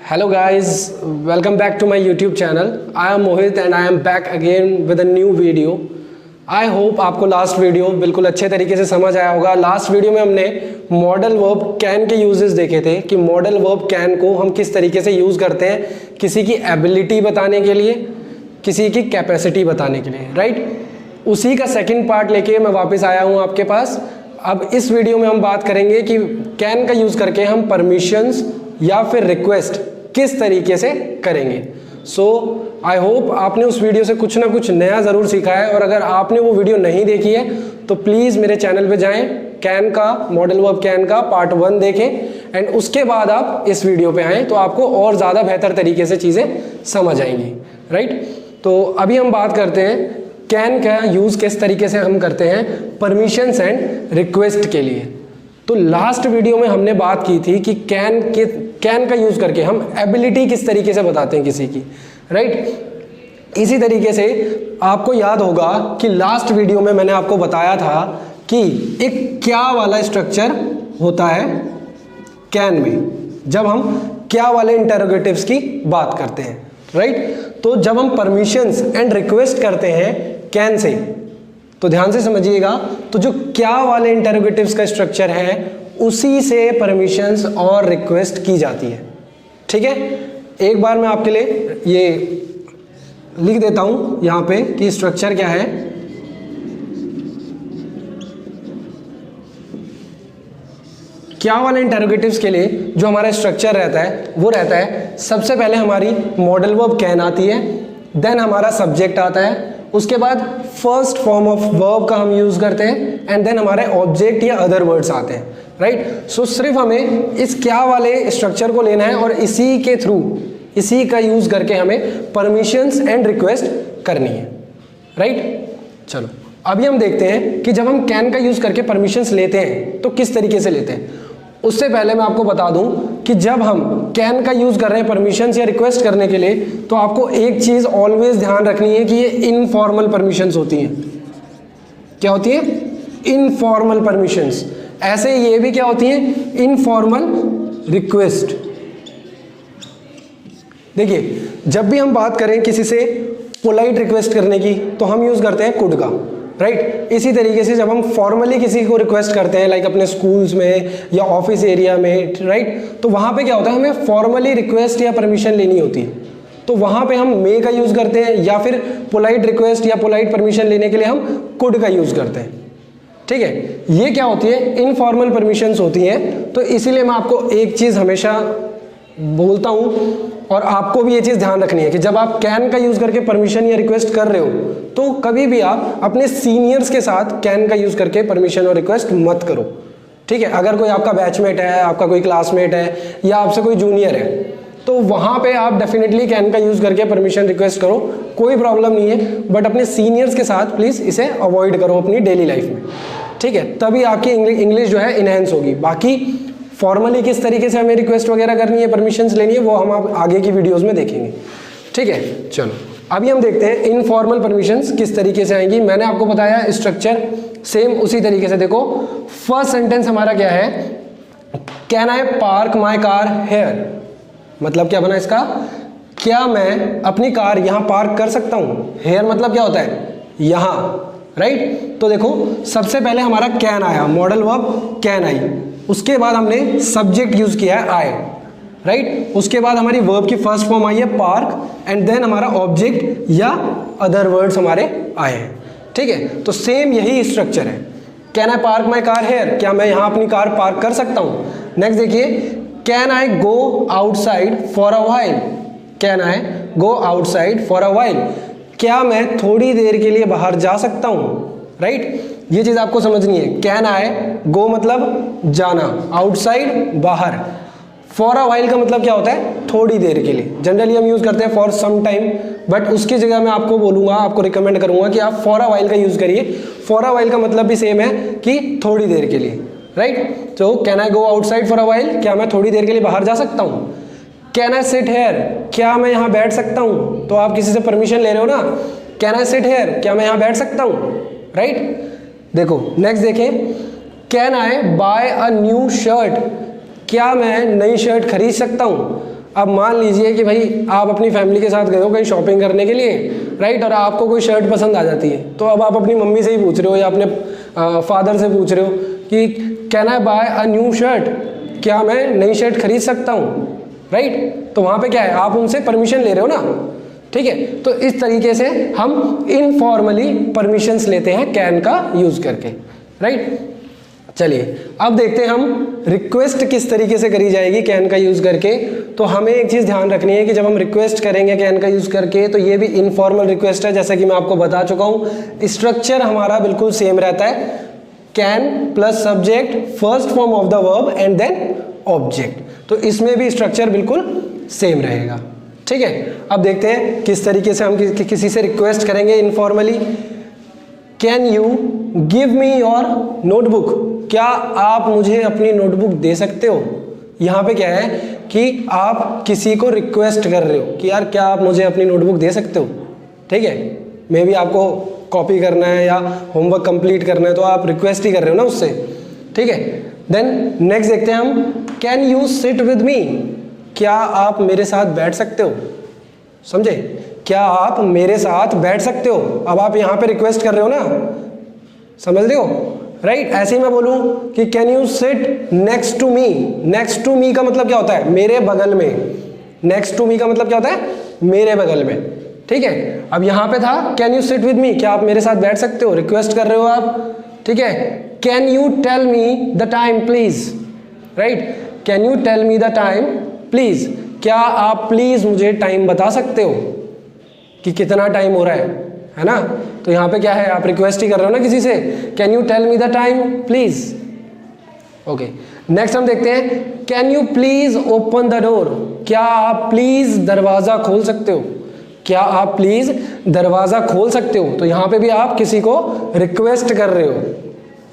Hello guys, welcome back to my YouTube channel. I am Mohit and I am back again with a new video. I hope आपको last video बिल्कुल अच्छे तरीके से समझ आया होगा। लास्ट वीडियो में हमने मॉडल वर्ब कैन के यूजेस देखे थे कि मॉडल वर्ब कैन को हम किस तरीके से यूज़ करते हैं किसी की एबिलिटी बताने के लिए, किसी की कैपेसिटी बताने के लिए, राइट। उसी का सेकंड पार्ट लेके मैं वापस आया हूँ आपके पास। अब इस वीडियो में हम बात करेंगे कि कैन का यूज़ करके हम परमिशंस या फिर रिक्वेस्ट किस तरीके से करेंगे। सो आई होप आपने उस वीडियो से कुछ ना कुछ नया ज़रूर सीखा है, और अगर आपने वो वीडियो नहीं देखी है तो प्लीज़ मेरे चैनल पे जाएं, कैन का मॉडल वर्ब कैन का पार्ट 1 देखें एंड उसके बाद आप इस वीडियो पे आएँ तो आपको और ज़्यादा बेहतर तरीके से चीज़ें समझ आएंगी, राइट। तो अभी हम बात करते हैं कैन का यूज़ किस तरीके से हम करते हैं परमिशंस एंड रिक्वेस्ट के लिए। तो लास्ट वीडियो में हमने बात की थी कि कैन का यूज़ करके हम एबिलिटी किस तरीके से बताते हैं किसी की, राइट। इसी तरीके से आपको याद होगा कि लास्ट वीडियो में मैंने आपको बताया था कि एक क्या वाला स्ट्रक्चर होता है कैन में जब हम क्या वाले इंटरोगेटिव्स की बात करते हैं, राइट। तो जब हम परमिशंस एंड रिक्वेस्ट करते हैं कैन से, तो ध्यान से समझिएगा, तो जो क्या वाले इंटरोगेटिव्स का स्ट्रक्चर है उसी से परमिशंस और रिक्वेस्ट की जाती है, ठीक है। एक बार मैं आपके लिए ये लिख देता हूं यहां पे कि स्ट्रक्चर क्या है। क्या वाले इंटरोगेटिव्स के लिए जो हमारा स्ट्रक्चर रहता है वो रहता है, सबसे पहले हमारी मॉडल वर्ब कैन आती है, देन हमारा सब्जेक्ट आता है, उसके बाद फर्स्ट फॉर्म ऑफ वर्ब का हम यूज़ करते हैं एंड देन हमारे ऑब्जेक्ट या अदर वर्ड्स आते हैं, राइट। सो सिर्फ हमें इस क्या वाले स्ट्रक्चर को लेना है और इसी के थ्रू, इसी का यूज़ करके हमें परमिशंस एंड रिक्वेस्ट करनी है, राइट। चलो अभी हम देखते हैं कि जब हम कैन का यूज़ करके परमिशंस लेते हैं तो किस तरीके से लेते हैं। उससे पहले मैं आपको बता दूं कि जब हम कैन का यूज़ कर रहे हैं परमिशंस या रिक्वेस्ट करने के लिए, तो आपको एक चीज़ ऑलवेज ध्यान रखनी है कि ये इनफॉर्मल परमिशंस होती हैं। क्या होती है? Informal permissions. ऐसे ये भी क्या होती हैं? Informal request. देखिए, जब भी हम बात करें किसी से पोलाइट रिक्वेस्ट करने की तो हम यूज़ करते हैं कुड का, राइट। इसी तरीके से जब हम फॉर्मली किसी को रिक्वेस्ट करते हैं लाइक अपने स्कूल्स में या ऑफिस एरिया में, राइट, तो वहाँ पे क्या होता है, हमें फॉर्मली रिक्वेस्ट या परमिशन लेनी होती है, तो वहाँ पे हम मे का यूज़ करते हैं, या फिर पोलाइट रिक्वेस्ट या पोलाइट परमिशन लेने के लिए हम कुड का यूज़ करते हैं, ठीक है। ये क्या होती है? इनफॉर्मल परमिशंस होती हैं। तो इसीलिए मैं आपको एक चीज़ हमेशा बोलता हूँ और आपको भी ये चीज़ ध्यान रखनी है कि जब आप कैन का यूज़ करके परमिशन या रिक्वेस्ट कर रहे हो तो कभी भी आप अपने सीनियर्स के साथ कैन का यूज़ करके परमिशन और रिक्वेस्ट मत करो, ठीक है। अगर कोई आपका बैचमेट है, आपका कोई क्लासमेट है या आपसे कोई जूनियर है, तो वहाँ पे आप डेफिनेटली कैन का यूज़ करके परमिशन रिक्वेस्ट करो, कोई प्रॉब्लम नहीं है। बट अपने सीनियर्स के साथ प्लीज़ इसे अवॉइड करो अपनी डेली लाइफ में, ठीक है। तभी आपकी इंग्लिश जो है इनहेंस होगी। बाकी फॉर्मली किस तरीके से हमें रिक्वेस्ट वगैरह करनी है, परमिशंस लेनी है, वो हम आप आगे की वीडियोस में देखेंगे, ठीक है। चलो अभी हम देखते हैं इनफॉर्मल परमिशंस किस तरीके से आएंगी। मैंने आपको बताया स्ट्रक्चर सेम उसी तरीके से। देखो फर्स्ट सेंटेंस हमारा क्या है, can I park my car here. मतलब क्या बना इसका, क्या मैं अपनी कार यहाँ पार्क कर सकता हूँ। हेयर मतलब क्या होता है, यहाँ, राइट। तो देखो सबसे पहले हमारा कैन आया, मॉडल वर्ब कैन आई, उसके बाद हमने सब्जेक्ट यूज किया है आई, राइट। उसके बाद हमारी वर्ब की फर्स्ट फॉर्म आई है पार्क एंड देन हमारा ऑब्जेक्ट या अदर वर्ड्स हमारे आए हैं, ठीक है। तो सेम यही स्ट्रक्चर है, can I park my car here, क्या मैं यहाँ अपनी कार पार्क कर सकता हूँ। नेक्स्ट देखिए, can I go outside for a while. Can I go outside for a while, क्या मैं थोड़ी देर के लिए बाहर जा सकता हूँ, राइट। ये चीज़ आपको समझनी है। कैन आई गो मतलब जाना, आउटसाइड बाहर, फॉर अ व्हाइल का मतलब क्या होता है, थोड़ी देर के लिए। जनरली हम यूज़ करते हैं फॉर सम टाइम, बट उसकी जगह मैं आपको बोलूँगा, आपको रिकमेंड करूँगा कि आप फॉर अ व्हाइल का यूज़ करिए। फॉर अ व्हाइल का मतलब भी सेम है कि थोड़ी देर के लिए, राइट। तो can I go outside for a while, क्या मैं थोड़ी देर के लिए बाहर जा सकता हूँ। कैन आई सिट हेयर, क्या मैं यहाँ बैठ सकता हूँ। तो आप किसी से परमिशन ले रहे हो ना, कैन आई सिट हेयर, क्या मैं यहाँ बैठ सकता हूँ, राइट। देखो नेक्स्ट देखें, can I buy a new shirt, क्या मैं नई शर्ट खरीद सकता हूँ। अब मान लीजिए कि भाई आप अपनी फैमिली के साथ गए हो कहीं शॉपिंग करने के लिए, राइट, और आपको कोई शर्ट पसंद आ जाती है, तो अब आप अपनी मम्मी से ही पूछ रहे हो या अपने फादर से पूछ रहे हो कि can I buy a new shirt, क्या मैं नई शर्ट खरीद सकता हूँ, राइट। तो वहाँ पे क्या है, आप उनसे परमिशन ले रहे हो ना, ठीक है। तो इस तरीके से हम इनफॉर्मली परमिशंस लेते हैं कैन का यूज़ करके, राइट। चलिए अब देखते हैं हम रिक्वेस्ट किस तरीके से करी जाएगी कैन का यूज़ करके। तो हमें एक चीज़ ध्यान रखनी है कि जब हम रिक्वेस्ट करेंगे कैन का यूज़ करके तो ये भी इनफॉर्मल रिक्वेस्ट है, जैसा कि मैं आपको बता चुका हूँ। स्ट्रक्चर हमारा बिल्कुल सेम रहता है, can plus subject, first form of the verb and then object. तो इसमें भी स्ट्रक्चर बिल्कुल सेम रहेगा, ठीक है। अब देखते हैं किस तरीके से हम किसी से रिक्वेस्ट करेंगे informally. Can you give me your notebook, क्या आप मुझे अपनी नोटबुक दे सकते हो। यहाँ पे क्या है कि आप किसी को रिक्वेस्ट कर रहे हो कि यार क्या आप मुझे अपनी नोटबुक दे सकते हो, ठीक है। मे बी आपको कॉपी करना है या होमवर्क कंप्लीट करना है, तो आप रिक्वेस्ट ही कर रहे हो ना उससे, ठीक है। देन नेक्स्ट देखते हैं हम, can you sit with me, क्या आप मेरे साथ बैठ सकते हो, समझे, क्या आप मेरे साथ बैठ सकते हो। अब आप यहाँ पे रिक्वेस्ट कर रहे हो ना, समझ रहे हो, राइट। ऐसे ही मैं बोलूँ कि can you sit next to me, next to me का मतलब क्या होता है, मेरे बगल में। नेक्स्ट टू मी का मतलब क्या होता है, मेरे बगल में, ठीक है। अब यहाँ पे था can you sit with me, क्या आप मेरे साथ बैठ सकते हो, रिक्वेस्ट कर रहे हो आप, ठीक है। Can you tell me the time please, right, can you tell me the time please, क्या आप प्लीज मुझे टाइम बता सकते हो कि कितना टाइम हो रहा है ना। तो यहाँ पे क्या है, आप रिक्वेस्ट ही कर रहे हो ना किसी से, can you tell me the time please, okay. Next हम देखते हैं, can you please open the door, क्या आप प्लीज दरवाजा खोल सकते हो, क्या आप प्लीज दरवाजा खोल सकते हो। तो यहाँ पे भी आप किसी को रिक्वेस्ट कर रहे हो,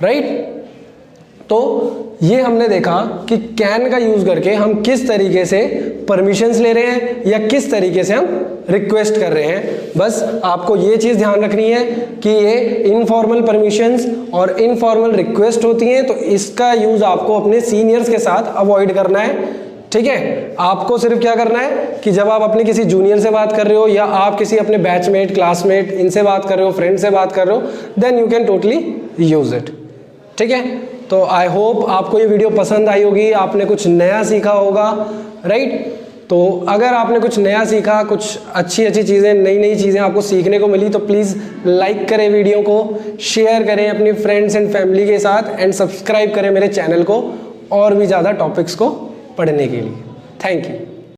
राइट। तो ये हमने देखा कि कैन का यूज करके हम किस तरीके से परमिशंस ले रहे हैं या किस तरीके से हम रिक्वेस्ट कर रहे हैं। बस आपको ये चीज ध्यान रखनी है कि ये इनफॉर्मल परमिशंस और इनफॉर्मल रिक्वेस्ट होती हैं, तो इसका यूज आपको अपने सीनियर्स के साथ अवॉइड करना है, ठीक है। आपको सिर्फ क्या करना है कि जब आप अपने किसी जूनियर से बात कर रहे हो या आप किसी अपने बैचमेट, क्लासमेट, इनसे बात कर रहे हो, फ्रेंड से बात कर रहे हो, then you can totally use it, ठीक है। तो आई होप आपको ये वीडियो पसंद आई होगी, आपने कुछ नया सीखा होगा, राइट। तो अगर आपने कुछ नया सीखा, कुछ अच्छी चीज़ें, नई चीज़ें आपको सीखने को मिली, तो प्लीज़ लाइक करें वीडियो को, शेयर करें अपनी फ्रेंड्स एंड फैमिली के साथ, एंड सब्सक्राइब करें मेरे चैनल को और भी ज़्यादा टॉपिक्स को पढ़ने के लिए। Thank you.